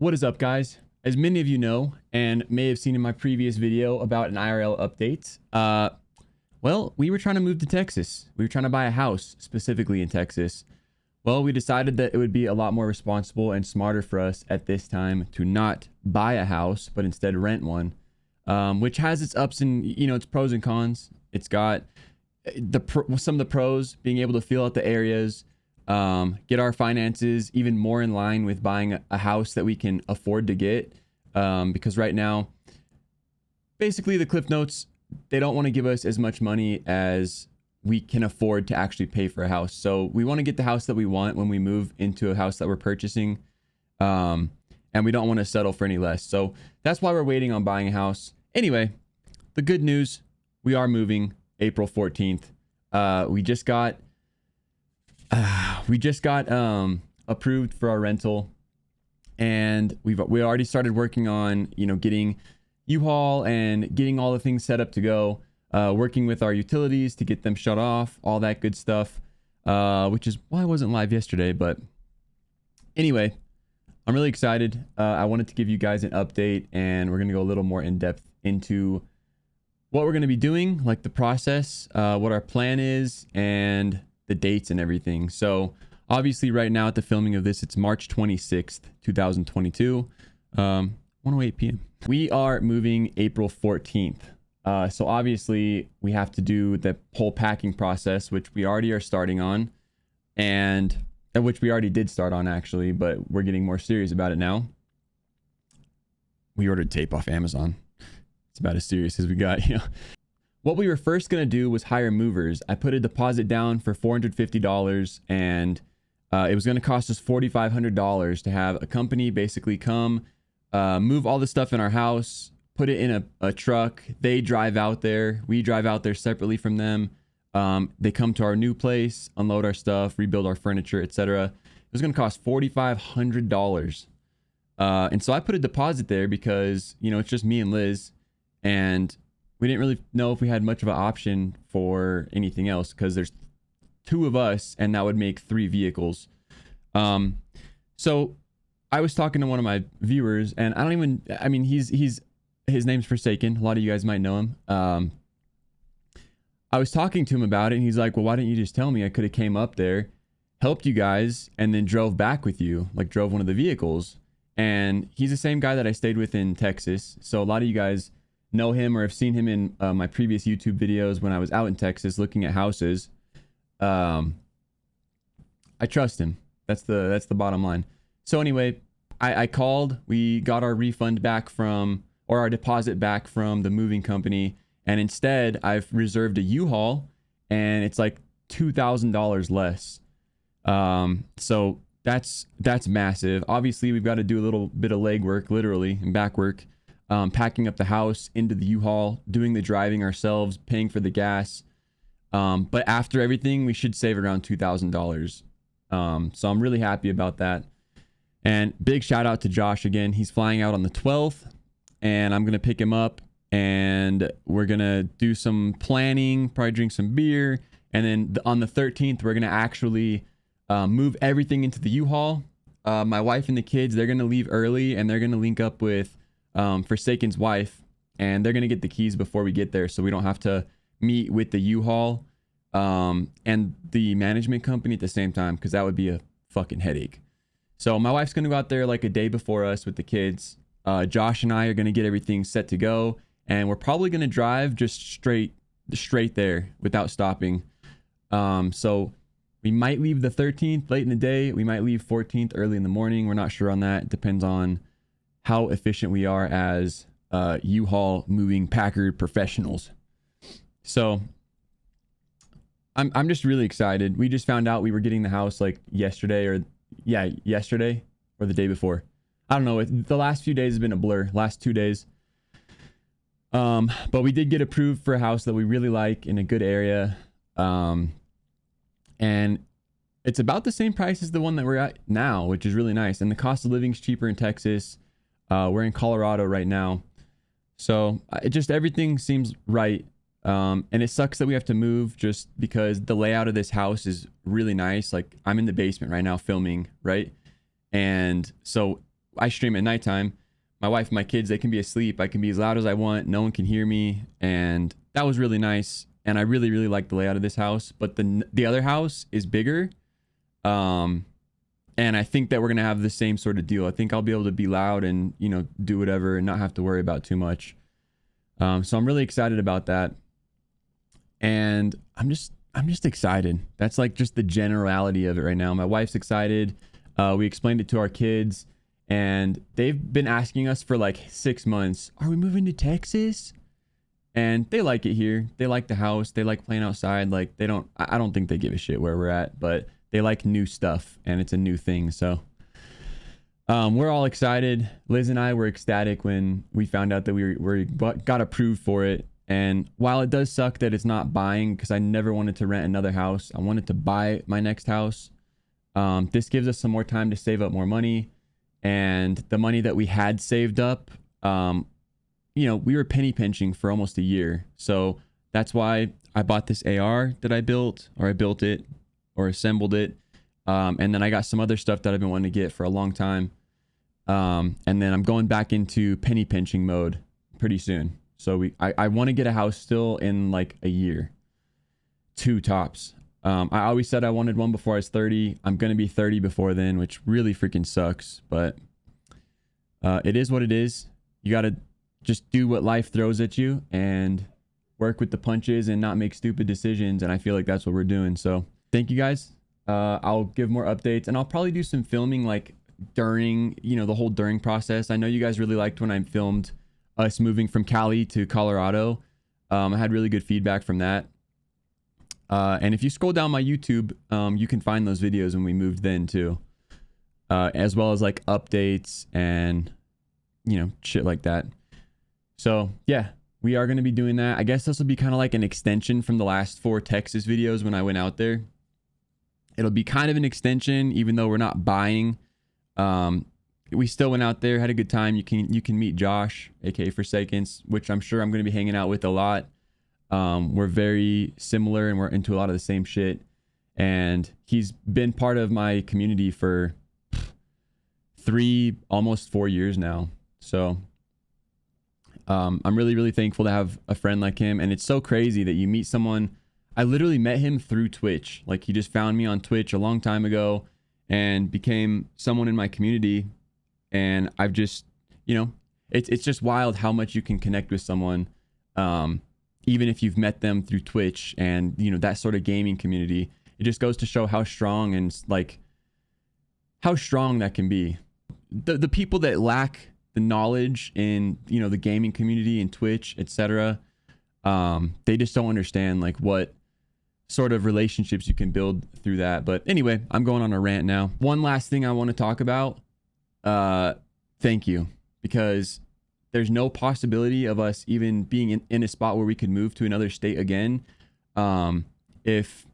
What is up, guys? As many of you know, and may have seen in my previous video about an IRL update, well, we were trying to move to Texas. We were trying to buy a house, specifically in Texas. Well, we decided that it would be a lot more responsible and smarter for us at this time to not buy a house, but instead rent one, which has its ups and, its pros and cons. It's got some of the pros, being able to feel out the areas, get our finances even more in line with buying a house that we can afford to get, because right now, basically the Cliff Notes, they don't want to give us as much money as we can afford to actually pay for a house. So we want to get the house that we want when we move into a house that we're purchasing, and we don't want to settle for any less. So that's why we're waiting on buying a house. Anyway, the good news, we are moving April 14th. We just got approved for our rental, and we already started working on getting U-Haul and getting all the things set up to go, working with our utilities to get them shut off, all that good stuff, which is why I wasn't live yesterday. But anyway, I'm really excited. I wanted to give you guys an update, and we're gonna go a little more in depth into what we're going to be doing, like the process, what our plan is, and the dates and everything. So obviously right now at the filming of this, it's March 26th, 2022, 1:08 p.m. We are moving April 14th. So obviously we have to do the whole packing process, which we already are starting on, and which we already did start on actually, but we're getting more serious about it now. We ordered tape off Amazon. It's about as serious as we got, What we were first going to do was hire movers. I put a deposit down for $450, and it was going to cost us $4,500 to have a company basically come, move all the stuff in our house, put it in a truck. They drive out there. We drive out there separately from them. They come to our new place, unload our stuff, rebuild our furniture, etc. It was going to cost $4,500. And so I put a deposit there because, it's just me and Liz. And we didn't really know if we had much of an option for anything else, because there's 2 of us and that would make 3 vehicles. So I was talking to one of my viewers, and his name's Forsaken. A lot of you guys might know him. I was talking to him about it, and he's like, well, why didn't you just tell me? I could have came up there, helped you guys, and then drove back with you, like drove one of the vehicles. And he's the same guy that I stayed with in Texas. So a lot of you guys know him or have seen him in my previous YouTube videos when I was out in Texas looking at houses. I trust him. That's the bottom line. So anyway, I called. We got our refund back or our deposit back from the moving company, and instead I've reserved a U-Haul, and it's like $2,000 less. So that's massive. Obviously we've got to do a little bit of leg work, literally, and back work. Packing up the house into the U-Haul, doing the driving ourselves, paying for the gas. But after everything, we should save around $2,000. So I'm really happy about that. And big shout out to Josh again. He's flying out on the 12th, and I'm going to pick him up, and we're going to do some planning, probably drink some beer. And then on the 13th, we're going to actually move everything into the U-Haul. My wife and the kids, they're going to leave early, and they're going to link up with Forsaken's wife, and they're gonna get the keys before we get there, so we don't have to meet with the U-Haul and the management company at the same time, because that would be a fucking headache. So my wife's gonna go out there like a day before us with the kids. Josh and I are gonna get everything set to go, and we're probably gonna drive just straight there without stopping. So we might leave the 13th late in the day. We might leave 14th early in the morning. We're not sure on that. It depends on how efficient we are as U-Haul moving Packard professionals. So I'm just really excited. We just found out we were getting the house like yesterday or the day before. I don't know. The last few days has been a blur. Last 2 days. But we did get approved for a house that we really like in a good area. And it's about the same price as the one that we're at now, which is really nice. And the cost of living is cheaper in Texas. We're in Colorado right now. So everything seems right. And it sucks that we have to move just because the layout of this house is really nice. Like I'm in the basement right now filming, right? And so I stream at nighttime. My wife and my kids, they can be asleep. I can be as loud as I want. No one can hear me. And that was really nice. And I really, really like the layout of this house. But the other house is bigger. And I think that we're going to have the same sort of deal. I think I'll be able to be loud and, you know, do whatever and not have to worry about too much. So I'm really excited about that. And I'm just excited. That's like just the generality of it right now. My wife's excited. We explained it to our kids. And they've been asking us for like 6 months, are we moving to Texas? And they like it here. They like the house. They like playing outside. Like I don't think they give a shit where we're at, but they like new stuff and it's a new thing. So we're all excited. Liz and I were ecstatic when we found out that we got approved for it. And while it does suck that it's not buying, because I never wanted to rent another house, I wanted to buy my next house. This gives us some more time to save up more money. And the money that we had saved up, you know, we were penny pinching for almost a year. So that's why I bought this AR that I built it or assembled it. And then I got some other stuff that I've been wanting to get for a long time. And then I'm going back into penny pinching mode pretty soon. So I want to get a house still in like a year, 2 tops. I always said I wanted one before I was 30. I'm going to be 30 before then, which really freaking sucks. But it is what it is. You got to just do what life throws at you and work with the punches and not make stupid decisions. And I feel like that's what we're doing. So thank you guys. I'll give more updates and I'll probably do some filming like during, you know, the whole during process. I know you guys really liked when I filmed us moving from Cali to Colorado. I had really good feedback from that. And if you scroll down my YouTube, you can find those videos when we moved then too, as well as like updates and, you know, shit like that. So yeah, we are going to be doing that. I guess this will be kind of like an extension from the last 4 Texas videos when I went out there. It'll be kind of an extension, even though we're not buying. We still went out there, had a good time. You can meet Josh, aka Forsakens, which I'm sure I'm going to be hanging out with a lot. We're very similar and we're into a lot of the same shit. And he's been part of my community for 3, almost 4 years now. So I'm really, really thankful to have a friend like him. And it's so crazy that you meet someone. I literally met him through Twitch. Like he just found me on Twitch a long time ago and became someone in my community. And I've just, you know, it's just wild how much you can connect with someone. Even if you've met them through Twitch and, you know, that sort of gaming community, it just goes to show how strong and like how strong that can be. The people that lack the knowledge in, you know, the gaming community and Twitch, etc., they just don't understand like what sort of relationships you can build through that. But anyway, I'm going on a rant now. One last thing I want to talk about. Thank you, because there's no possibility of us even being in a spot where we could move to another state again, if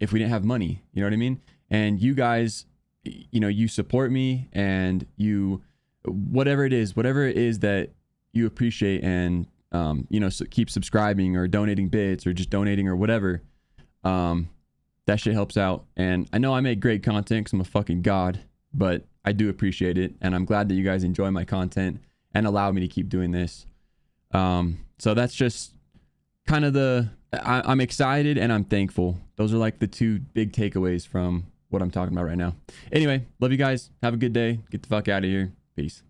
we didn't have money. You know what I mean? And you guys, you know, you support me and you, whatever it is that you appreciate and, you know, so keep subscribing or donating bits or just donating or whatever. That shit helps out. And I know I make great content because I'm a fucking god, but I do appreciate it. And I'm glad that you guys enjoy my content and allow me to keep doing this. So that's just kind of I'm excited and I'm thankful. Those are like the 2 big takeaways from what I'm talking about right now. Anyway, love you guys. Have a good day. Get the fuck out of here. Peace.